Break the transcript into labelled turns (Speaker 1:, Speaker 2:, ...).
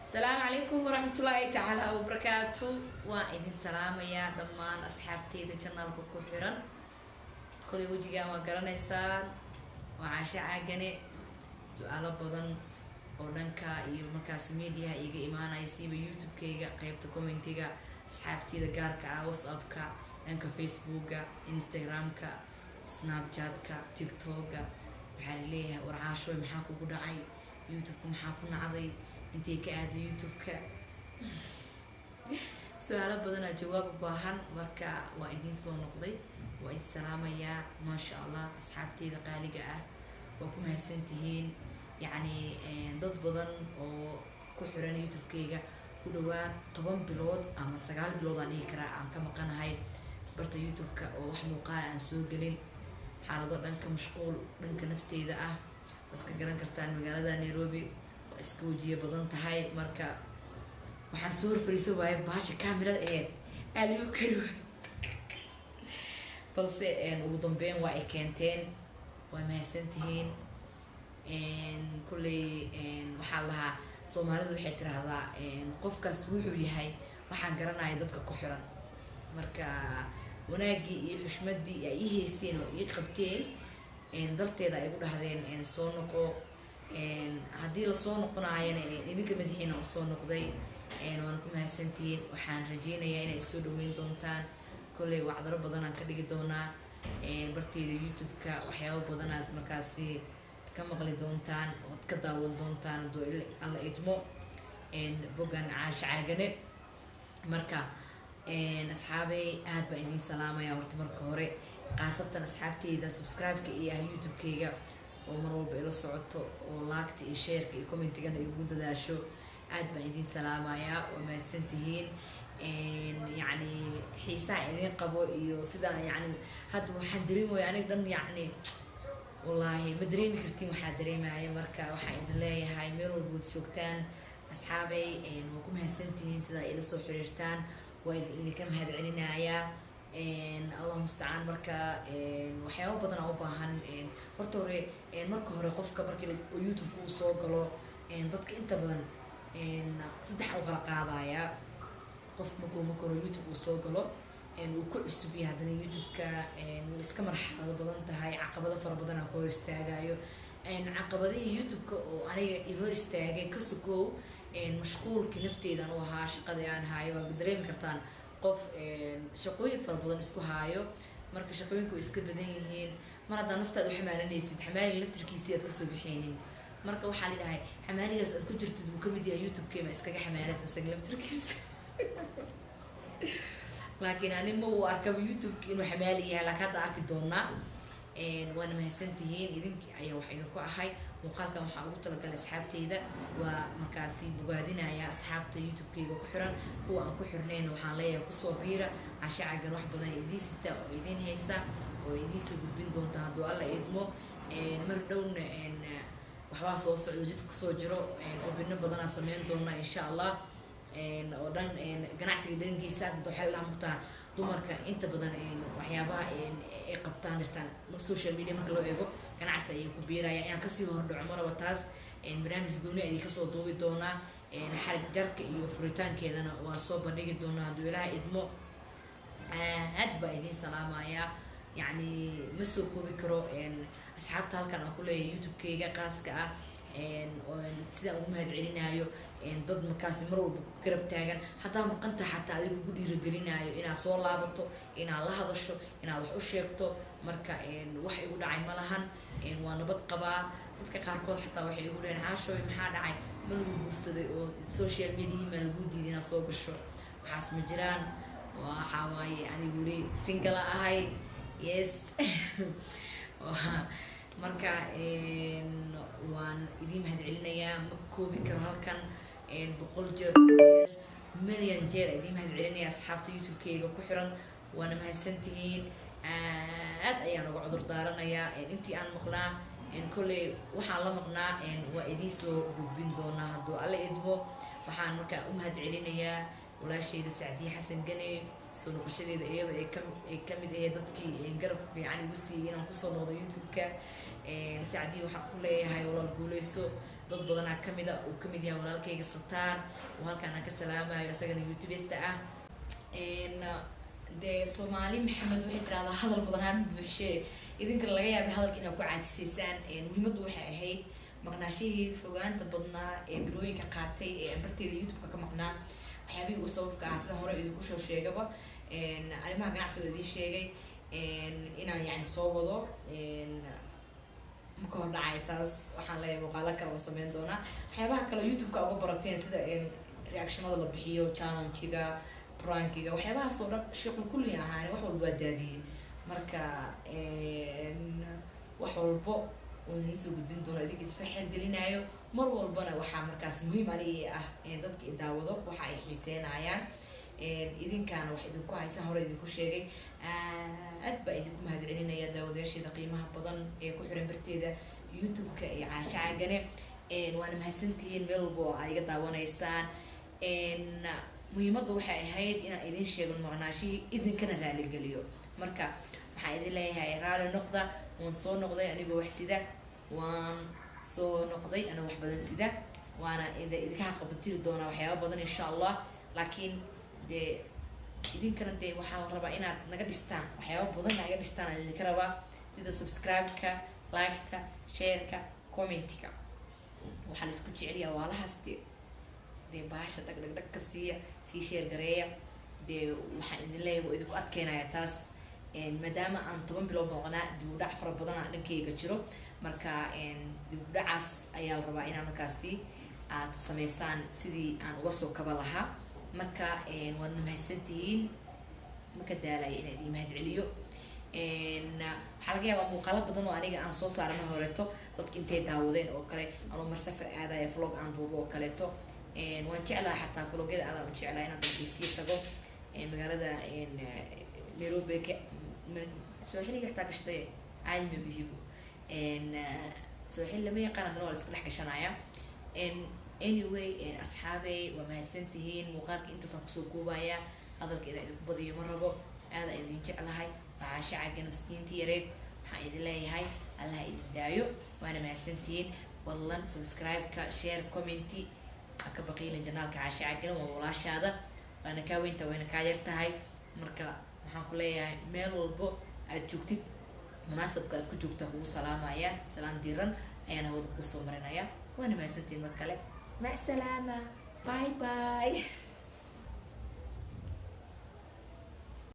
Speaker 1: السلام عليكم ورحمة الله تعالى وبركاته. وإذن سلام يا دمان أصحابتي إذا كنا لكم كحيرا كل وجهي وقرنا إنسان وعاشا عجنة سؤال بدن ودنكا يومكاس ميديا يجي إيمانا يسيب يوتيوب كيجا قيبت كومنتيجا أصحابتي إذا جاركا واتسابكا إنك فيسبوكا إنستغرامكا سناب شاتكا تيك توكا بحالي ورعاشوا محاكو قدعي يوتيوبكم محاكو نعضي انتي كأد يوتيوبك سؤال بدنا جواب باهن مركا وإدين سو نقضي وإدين سلامة يا ما شاء الله أصحابتي دقالقة وكم هسنتهين يعني ضد بدن أو كحران يوتيوب كيجا كلوا طبعا بلود أما سجال بلود عليه كرا عم كم كان هاي برت يوتيوب أو حموقا عن سوق قليل حالة ضد مشغول لأنك نفتي ذا بس كجران كرتان مجال نيروبي اسكوجيه بدن tahay marka waxaan soo fariiso waay baasha kaamirada aliyo karo balse ugu dambeyn waa ay keenteen waa mahadsantihiin kulli waxa lahaa Soomaalidu waxay tiraahdaa qofkaas wuxuu yahay waxaan garanayaa dadka ku xiran marka wanaagi iyo xushmadii ay heeseen oo ay qabteen darteeda ay u dhahdeen soo noqo haddii la soo noqonaayana idinka madaxiina u soo noqday waan ku mahadsantihiin waxaan rajeynayaa inay soo dhaweyn doontaan kolley wacdaro badan aan ka dhigi doonaa barteeda youtube-ka waxyaabo badan aad markaasi ka maqli doontaan ood ka daawan doontaan hadduu alla idmo bogan caasha caagane marka asxaabay aad baa idiin salaamaya horta marka hore qaasatan asxaabteyda subscribe-ka iyo youtube-kayga oo mar walba ila socoto oo laagta iyo sheerka iyo commentigana igu dadaasho aad baan idin salaamaya oo mahadsantihiin يعني xiisaa idin qabo iyo sida yani hadda waxaan dareemayaa aniga dhan yani wallahi ma dareemi kartiin waxaa dareemaya marka waxaan idin leeyahay meel walba wad joogtaan asxaabay waa ku mahadsantihiin sida ila soo xiriirtaan waa idinka mahadcelinayaa الله مستعان مركا waxyaabo badan oo u baahan horta hore marka hore qofka markii YouTube ku soo galo dadka inta badan saddex oo kala qaadaya qof markuu YouTube u soo galo uu ku cusub yahay hadana YouTube-ka uu iska marxalad badan tahay caqabado fara badan oo hor istaagayo caqabadaha YouTube-ka oo aniga i hor istaagay ka sukow mashquulka nafteedan oo ahaa shaqada aan hayo waa dareemi kartaan qof shaqooyin fara badan isku haayo marka shaqooyinku iska badan yihiin mar hadaa naftaada xamaalanaysid xamaaliga laftirkiisii aad ka soo bixeenin marka waxaa lidhahay xamaaligaas aad ku jirtid wuu ka mid yahay youtube-keema iskaga xamaalata isaga laftirkiisa laakiin ani ma uu arkaba youtube-ka inuu xamaali yahay laakiin hadda arki doonaa waana mahadsantihiin idinkii ayaa wax idinku ahay muuqaalkan waxaa ugu talagalay asxaabteyda waa markaasi bogaadinaya asxaabta youtube-kayga ku xiran kuwa aan ku xirnayn waxaan leeyahay kusoo biira casha cagan wax badan idiin sita oo idiin haysa oo idiin soo gudbin doonta hadduu alla idmo mar dhowna waxbaa soo socdo jidka kusoo jiro oo bino badanaa sameyn doona insha allah oo dhan ganacsiga dhangiisa hadda waxay la muqtaa dumarka inta badan waxyaabaha ay qabtaan jirtaan social media marka loo eego ganacsi ay ku biirayaan inaan kasii hordhaco maraba taas barnaamij gooni ay kasoo duubi doonaa xarig jarka iyo furitaankeedana waa soo bandhigi doonaa hadduu ilaaha idmo aad baa idiin salaamaya يعني مسو كوبي كرو أصحاب تالكن أقول يوتيوب كيجا قاسك سيدا أمهد علينايو ضد مكاسب مرو قرب تاجن حتى مقنت حتى هذيك بدي رجلينايو إن صور لابطو إن الله هذا الشو إن وحوش يكتو مركا وحي يقول عين ملهن وأنا بتقبا تذكر حتى وحي يقول إن عاشوا محاد عين من البوست السوشيال ميديا من الجودي دينا صوب الشو حاسم جيران وحواي يعني يقولي سينجلا هاي yes marka waan idin mahadcelinayaa ma koobi karo halkan 100 jeer milyan jeer idin mahadcelinayaa asxaabta youtube-kayga ku xiran waana mahadsantihiin aad ayaan uga cudur daaranayaa intii aan maqnaa kolley waxaan la maqnaa waa idiin soo gudbin doonaa hadduu alla idmo waxaan marka u mahadcelinayaa walaashayda Sacdiye Xasan Gane soo noqoshadeeda iyada ay ka mid ahayd dadkii garab fiican igu siiyay inaan ku soo noqdo youtube-ka Sacdiye waxaan ku leeyahay walaal guuleyso dad badanaa kamida uu kamid yahay walaalkayga Sataar oo halkaan aan ka salaamayo isagana YouTubesta ah dee Soomaali Maxamed waxay tiraahdaa hadal badanaan buuxshee idinka laga yaabay hadalka inaad ku caajisaysaan muhiimaddu waxay ahayd maqnaashihii fogaanta badnaa ee bilooyinka qaatay ee barteeda YouTube-ka ka maqnaa waxyaabihii uu sababka ah sida hore idinku soo sheegaba arrimaha ganacsiga idin sheegay inaan yani soo wado ma ka hor dhacay taas waxaan leeyahay muuqaalo kale oo sameyn doonaa waxyaabaha kale YouTube-ka uga barateen sida reactionada la bixiyo challenge-ga prankiga waxyaabahaas oo dhan shaqo kulli ahaan wax walba waa daadiyey marka wax walbo oo idin soo gudbin doono idinka isfaxal gelinayo mar walbana waxaa markaas muhiim aniga ah dadka i daawado waxa ay xiiseenayaan idinkaana wax idinku haysan hore idinku sheegay aad baa idinku mahadcelinaya daawadayaasheeda qiimaha badan ee ku xiran barteeda YouTube-ka ee Caasha Caagane waana mahadsantihiin meel walba oo aad iga daawanaysaan muhiimaddu waxay ahayd inaan idin sheego maqnaashihii idinkana raali geliyo marka waxaan idin leeyahay raali noqda waan soo noqday anigoo wax sida waan soo noqday anoo wax badan sida waana idinka qabatiri doonaa waxyaabo badan insha Allah laakiin dee idinkana dee waxaa la rabaa inaad naga dhistaan waxyaabo badan naga dhistaan aan idinka rabaa sida subscribe-ka like-ka share-ka comment-ka waxaa la isku jeceliyaa waalahaas dee baasha dhag ka siiya sii share gareeya dee waxaan idin leeyahay waa idinku adkeynaya taas maadaama aan 10 bilood noqonaa dib u dhac fara badan aan dhankayga jiro marka dib u dhacaas ayaa la rabaa inaan markaasi aad sameysaan sidii aan uga soo kaba lahaa marka waad mahadsantihiin marka daalaya inaan idin mahadceliyo waxaa laga yaabaa muuqaalo badan oo aniga aan soo saaray mar horeeto dadka intay daawadeen oo kale anoo mar safar aadaya vlog aan duubo oo kaleeto waan jeclaha xataa vlogyada aad aan jeclaha inaan dalkiisii tago magaalada Nairobi soo xiliga xataa gashtay caadi ma bihibo soo xil lama yaqaan hadana waa iska dhex gashanaya anyway asxaabay waa mahadsantihiin muuqaalka intaasaan kusoo koobaya hadalkeeda idinku badiyo ma rabo aada idin jeclahay waa Caasha Caagane miskiintii yareed waxaan idin leeyahay allah idin daayo waana mahadsantihiin wallan subscribe-ka share comment ka baqiina janaalka Caasha Caagane waa walaashaada waana kaa weynta wayna kaa yar tahay marka waxaan ku leeyahay meel walbo aad joogtid munaasabka aad ku joogta kugu salaamaya salaan diiran ayaan hawada ku soo marinaya waana mahadsantihiin mar kale مع السلامة باي باي